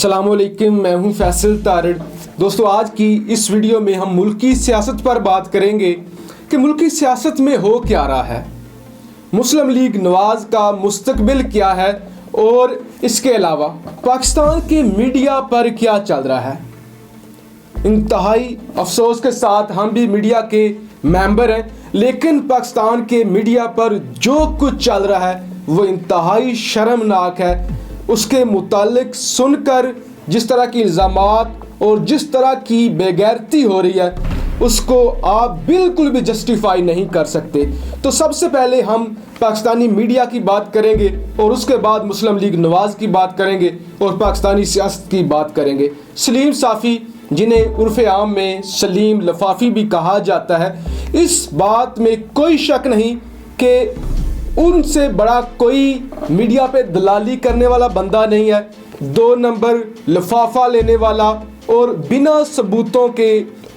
अस्सलामुअलैकुम, मैं हूं फैसल तारिड़। दोस्तों, आज की इस वीडियो में हम मुल्की सियासत पर बात करेंगे कि मुल्की सियासत में हो क्या रहा है, मुस्लिम लीग नवाज़ का मुस्तकबिल क्या है और इसके अलावा पाकिस्तान के मीडिया पर क्या चल रहा है। इंतहाई अफसोस के साथ हम भी मीडिया के मेंबर हैं, लेकिन पाकिस्तान के मीडिया पर जो कुछ चल रहा है वो इंतहाई शर्मनाक है। उसके मुतालिक सुनकर जिस तरह की इल्ज़ामात और जिस तरह की बेगैरती हो रही है उसको आप बिल्कुल भी जस्टिफाई नहीं कर सकते। तो सबसे पहले हम पाकिस्तानी मीडिया की बात करेंगे और उसके बाद मुस्लिम लीग नवाज़ की बात करेंगे और पाकिस्तानी सियासत की बात करेंगे। सलीम साफ़ी, जिन्हें उर्फ़ आम में सलीम लफाफी भी कहा जाता है, इस बात में कोई शक नहीं कि उनसे बड़ा कोई मीडिया पे दलाली करने वाला बंदा नहीं है। 2 नंबर लिफाफा लेने वाला और बिना सबूतों के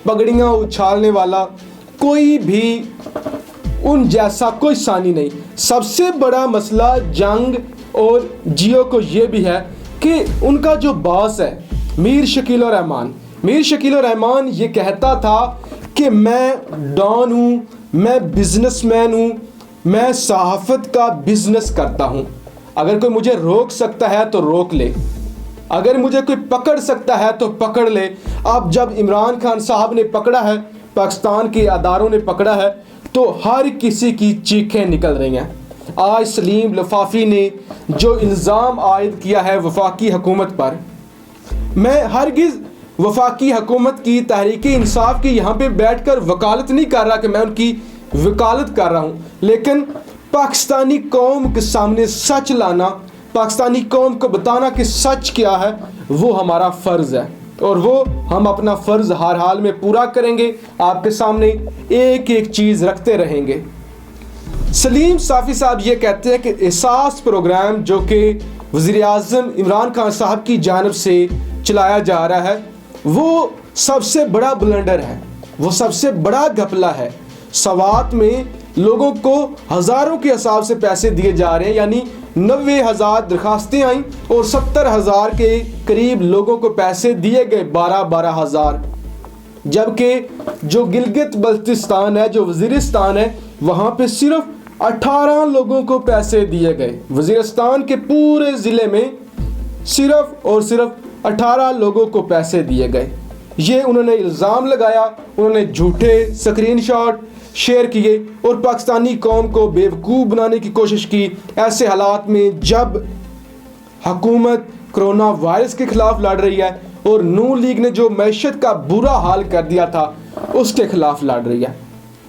पगड़ियाँ उछालने वाला कोई भी उन जैसा कोई सानी नहीं। सबसे बड़ा मसला जंग और जियो को ये भी है कि उनका जो बॉस है मीर शकील उर रहमान ये कहता था कि मैं डॉन हूँ, मैं बिजनेसमैन हूँ, मैं सहाफ़त का बिजनेस करता हूँ। अगर कोई मुझे रोक सकता है तो रोक ले, अगर मुझे कोई पकड़ सकता है तो पकड़ ले। अब जब इमरान खान साहब ने पकड़ा है, पाकिस्तान के अदारों ने पकड़ा है, तो हर किसी की चीखें निकल रही हैं। आज सलीम लफाफी ने जो इल्ज़ाम आयद किया है वफाकी हुकूमत पर, मैं हरगिज़ वफाकी हुकूमत की तहरीक इंसाफ की यहाँ पे बैठकर वकालत नहीं कर रहा कि मैं उनकी वकालत कर रहा हूँ, लेकिन पाकिस्तानी कौम के सामने सच लाना, पाकिस्तानी कौम को बताना कि सच क्या है, वो हमारा फ़र्ज़ है और वो हम अपना फ़र्ज़ हर हाल में पूरा करेंगे। आपके सामने एक एक चीज़ रखते रहेंगे। सलीम साफ़ी साहब ये कहते हैं कि एहसास प्रोग्राम जो कि वज़ीर-ए-आज़म इमरान खान साहब की जानिब से चलाया जा रहा है वो सबसे बड़ा ब्लंडर है, वो सबसे बड़ा घपला है। सवात में लोगों को हज़ारों के हिसाब से पैसे दिए जा रहे हैं, यानी 90,000 दरखास्तें आई और 70,000 के करीब लोगों को पैसे दिए गए, 12,000। जबकि जो गिलगित बल्तिस्तान है, जो वज़ीरिस्तान है, वहाँ पे सिर्फ 18 लोगों को पैसे दिए गए। वज़ीरिस्तान के पूरे ज़िले में सिर्फ और सिर्फ 18 लोगों को पैसे दिए गए। ये उन्होंने इल्ज़ाम लगाया, उन्होंने झूठे स्क्रीनशॉट शेयर किए और पाकिस्तानी कौम को बेवकूफ़ बनाने की कोशिश की। ऐसे हालात में जब हुकूमत कोरोना वायरस के ख़िलाफ़ लड़ रही है और नून लीग ने जो मैशत का बुरा हाल कर दिया था उसके ख़िलाफ़ लड़ रही है,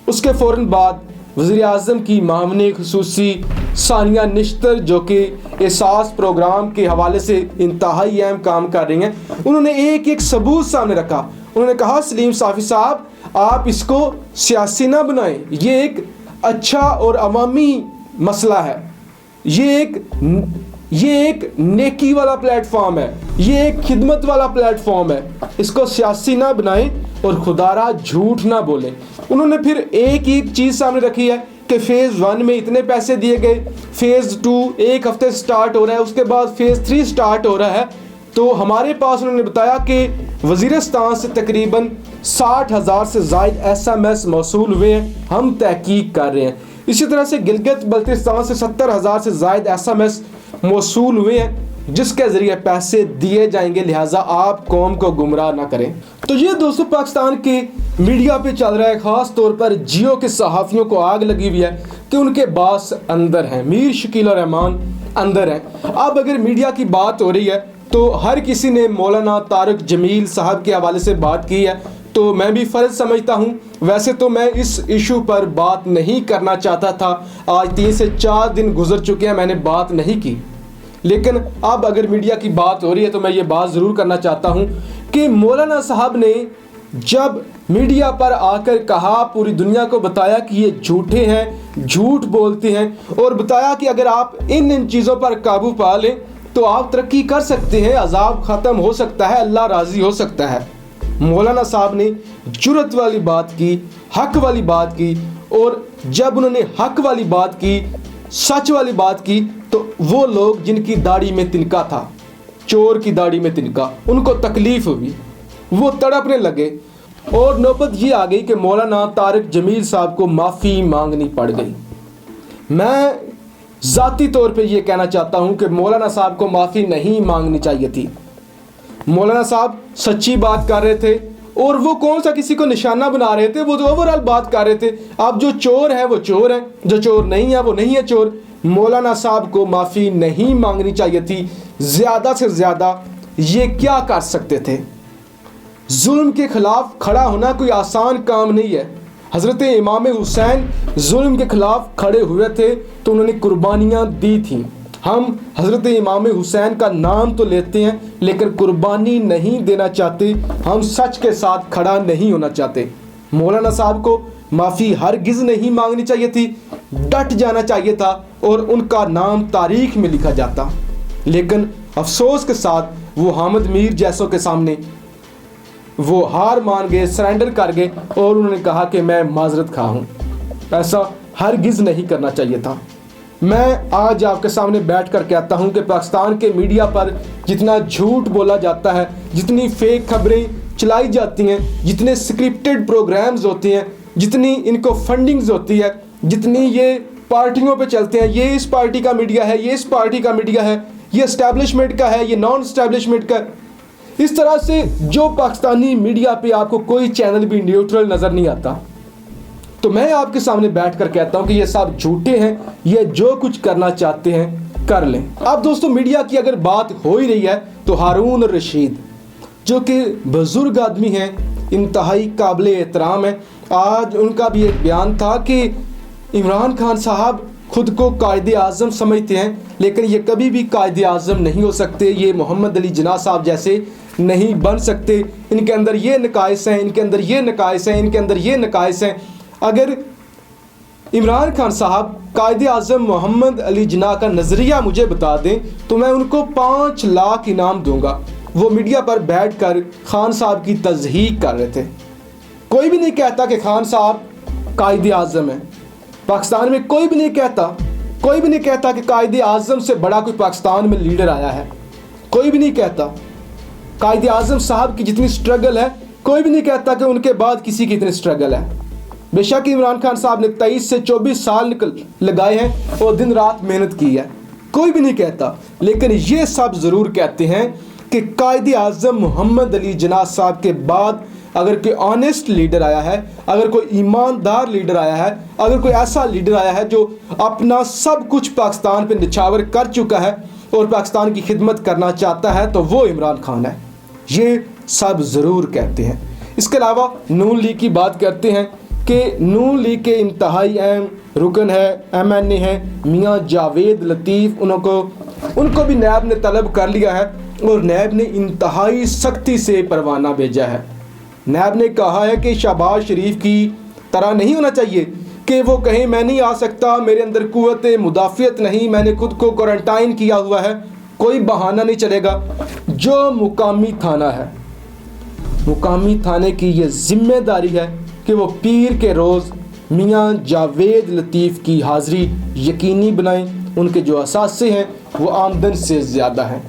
उसके फ़ौरन बाद वज़ीर-ए-आज़म की मामने खुसूसी सानिया निश्तर, जो कि एहसास प्रोग्राम के हवाले से इंतहाई अहम काम कर रही हैं, उन्होंने एक एक सबूत सामने रखा। उन्होंने कहा, सलीम साफ़ी साहब, आप इसको सियासी ना बनाएं, ये एक अच्छा और अवामी मसला है, ये एक नेकी वाला प्लेटफॉर्म है, ये एक खिदमत वाला प्लेटफॉर्म है, इसको सियासी ना बनाएं और खुदारा झूठ ना बोलें। उन्होंने फिर एक एक चीज़ सामने रखी है कि फ़ेज़ 1 में इतने पैसे दिए गए, फ़ेज़ 2 एक हफ्ते से स्टार्ट हो रहा है, उसके बाद फ़ेज़ 3 स्टार्ट हो रहा है। तो हमारे पास उन्होंने बताया कि वज़ीरिस्तान से तकरीबन 60,000 से ज़ायद SMS मौसूल हुए हैं, हम तहकीक कर रहे हैं। इसी तरह से गिलगित बल्तिस्तान से 70,000 से ज़ायद SMS मौसूल हुए हैं जिसके ज़रिए पैसे दिए जाएंगे, लिहाजा आप कौम को गुमराह ना करें। तो ये दोस्तों पाकिस्तान के मीडिया पे चल रहा है। ख़ास तौर पर जियो के सहाफ़ियों को आग लगी हुई है कि उनके बॉस अंदर हैं, मीर शकील उर रहमान अंदर हैं। अब अगर मीडिया की बात हो रही है तो हर किसी ने मौलाना तारिक जमील साहब के हवाले से बात की है, तो मैं भी फ़र्ज समझता हूँ। वैसे तो मैं इस इशू पर बात नहीं करना चाहता था, आज 3 से 4 दिन गुजर चुके हैं, मैंने बात नहीं की, लेकिन अब अगर मीडिया की बात हो रही है तो मैं ये बात ज़रूर करना चाहता हूँ कि मौलाना साहब ने जब मीडिया पर आकर कहा, पूरी दुनिया को बताया कि ये झूठे हैं, झूठ बोलते हैं, और बताया कि अगर आप इन चीज़ों पर काबू पा लें तो आप तरक्की कर सकते हैं, अजाब ख़त्म हो सकता है, अल्लाह राज़ी हो सकता है। मौलाना साहब ने जुर्रत वाली बात की, हक वाली बात की, और जब उन्होंने हक वाली बात की, सच वाली बात की, तो वो लोग जिनकी दाढ़ी में तिनका था, चोर की दाढ़ी में तिनका। उनको तकलीफ हुई, वो तड़पने लगे और नौबत ये आ गई कि मौलाना तारिक जमील साहब को माफ़ी मांगनी पड़ गई। मैं ज़ाती तौर पे ये कहना चाहता हूँ कि मौलाना साहब को माफ़ी नहीं मांगनी चाहिए थी। मौलाना साहब सच्ची बात कर रहे थे और वो कौन सा किसी को निशाना बना रहे थे, वो तो ओवरऑल बात कर रहे थे। अब जो चोर है वो चोर है, जो चोर नहीं है वो नहीं है चोर। मौलाना साहब को माफ़ी नहीं मांगनी चाहिए थी। ज़्यादा से ज़्यादा ये क्या कर सकते थे? जुल्म के खिलाफ खड़ा होना कोई आसान काम नहीं है। हज़रत इमाम हुसैन जुल्म के खिलाफ खड़े हुए थे तो उन्होंने कुर्बानियाँ दी थीं। हम हज़रत इमाम हुसैन का नाम तो लेते हैं लेकिन कुर्बानी नहीं देना चाहते, हम सच के साथ खड़ा नहीं होना चाहते। मौलाना साहब को माफ़ी हरगिज़ नहीं मांगनी चाहिए थी, डट जाना चाहिए था और उनका नाम तारीख में लिखा जाता। लेकिन अफसोस के साथ वो हामिद मीर जैसों के सामने वो हार मान गए, सरेंडर कर गए और उन्होंने कहा कि मैं माजरत खा हूँ। ऐसा हरगिज़ नहीं करना चाहिए था। मैं आज आपके सामने बैठकर कहता हूँ कि पाकिस्तान के मीडिया पर जितना झूठ बोला जाता है, जितनी फेक खबरें चलाई जाती हैं, जितने स्क्रिप्टेड प्रोग्राम्स होते हैं, जितनी इनको फंडिंग्स होती है, जितनी ये पार्टियों पे चलते हैं, ये इस पार्टी का मीडिया है, ये इस पार्टी का मीडिया है, ये एस्टैब्लिशमेंट का है, ये नॉन एस्टैब्लिशमेंट का, इस तरह से जो पाकिस्तानी मीडिया पे आपको कोई चैनल भी न्यूट्रल नज़र नहीं आता। तो मैं आपके सामने बैठकर कहता हूं कि ये सब झूठे हैं, ये जो कुछ करना चाहते हैं कर लें। अब दोस्तों मीडिया की अगर बात हो ही रही है तो हारून रशीद जो कि बुजुर्ग आदमी हैं, इंतहाई काबिल एहतराम है। आज उनका भी एक बयान था कि इमरान खान साहब खुद को कायदे आज़म समझते हैं लेकिन ये कभी भी कायदे आज़म नहीं हो सकते, ये मोहम्मद अली जिन्ना साहब जैसे नहीं बन सकते। इनके अंदर ये नकाइस हैं, इनके अंदर ये नकाइस हैं, इनके अंदर ये नकाइस हैं। अगर इमरान खान साहब कायदे आज़म मोहम्मद अली जिन्ना का नज़रिया मुझे बता दें तो मैं उनको 5 लाख इनाम दूंगा। वो मीडिया पर बैठकर खान साहब की तज़हीक कर रहे थे। कोई भी नहीं कहता कि खान साहब कायदे आज़म है। पाकिस्तान में कोई भी नहीं कहता कि कायदे आज़म से बड़ा कोई पाकिस्तान में लीडर आया है। कोई भी नहीं कहता। कायदे आज़म साहब की जितनी स्ट्रगल है कोई भी नहीं कहता कि उनके बाद किसी की इतनी स्ट्रगल है। बेशक इमरान खान साहब ने 23 से 24 साल लगाए हैं और दिन रात मेहनत की है, कोई भी नहीं कहता। लेकिन ये सब ज़रूर कहते हैं कि कायदे आज़म मोहम्मद अली जिन्ना साहब के बाद अगर कोई ऑनेस्ट लीडर आया है, अगर कोई ईमानदार लीडर आया है, अगर कोई ऐसा लीडर आया है जो अपना सब कुछ पाकिस्तान पे निछावर कर चुका है और पाकिस्तान की खिदमत करना चाहता है तो वो इमरान खान है। ये सब ज़रूर कहते हैं। इसके अलावा नून लीग की बात करते हैं कि नून लीग के इंतहाई अहम रुकन है, MNA है मियाँ जावेद लतीफ़, उनको भी नैब ने तलब कर लिया है और नैब ने इंतहाई सख्ती से परवाना भेजा है। नैब ने कहा है कि शहबाज शरीफ की तरह नहीं होना चाहिए कि वो कहें मैं नहीं आ सकता, मेरे अंदर कुव्वत मुदाफ़ियत नहीं, मैंने खुद को क्वारंटाइन किया हुआ है, कोई बहाना नहीं चलेगा। जो मुकामी थाना है, मुकामी थाने की ये जिम्मेदारी है कि वो पीर के रोज़ मियाँ जावेद लतीफ़ की हाज़िरी यकीनी बनाएं। उनके जो असासे हैं वो आमदन से ज़्यादा हैं।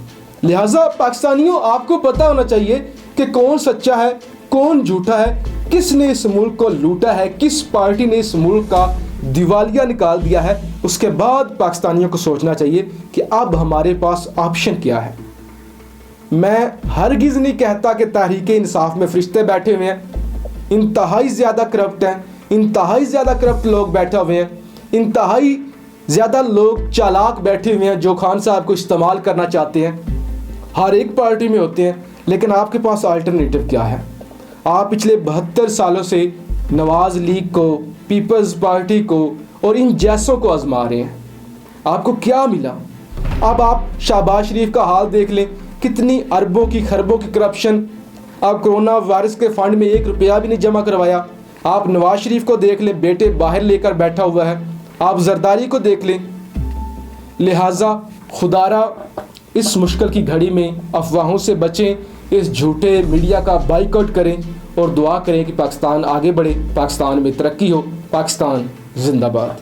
लिहाजा पाकिस्तानियों आपको पता होना चाहिए कि कौन सच्चा है, कौन झूठा है, किसने इस मुल्क को लूटा है, किस पार्टी ने इस मुल्क का दिवालिया निकाल दिया है। उसके बाद पाकिस्तानियों को सोचना चाहिए कि अब हमारे पास ऑप्शन क्या है। मैं हरगिज़ नहीं कहता कि तहरीक इंसाफ में फरिश्ते बैठे हुए हैं, इंतहाई ज़्यादा करप्ट हैं, इंतहाई ज़्यादा करप्ट लोग बैठे हुए हैं, इंतहाई ज़्यादा लोग चालाक बैठे हुए हैं जो खान साहब को इस्तेमाल करना चाहते हैं। हर एक पार्टी में होते हैं, लेकिन आपके पास अल्टरनेटिव क्या है? आप पिछले 72 सालों से नवाज़ लीग को, पीपल्स पार्टी को और इन जैसों को आजमा रहे हैं। आपको क्या मिला? अब आप शहबाज शरीफ का हाल देख लें, कितनी अरबों की खरबों की करप्शन। आप कोरोना वायरस के फंड में 1 रुपया भी नहीं जमा करवाया। आप नवाज शरीफ को देख लें, बेटे बाहर लेकर बैठा हुआ है। आप जरदारी को देख लें। लिहाजा खुदारा इस मुश्किल की घड़ी में अफवाहों से बचें, इस झूठे मीडिया का बाइकआउट करें और दुआ करें कि पाकिस्तान आगे बढ़े, पाकिस्तान में तरक्की हो। पाकिस्तान जिंदाबाद।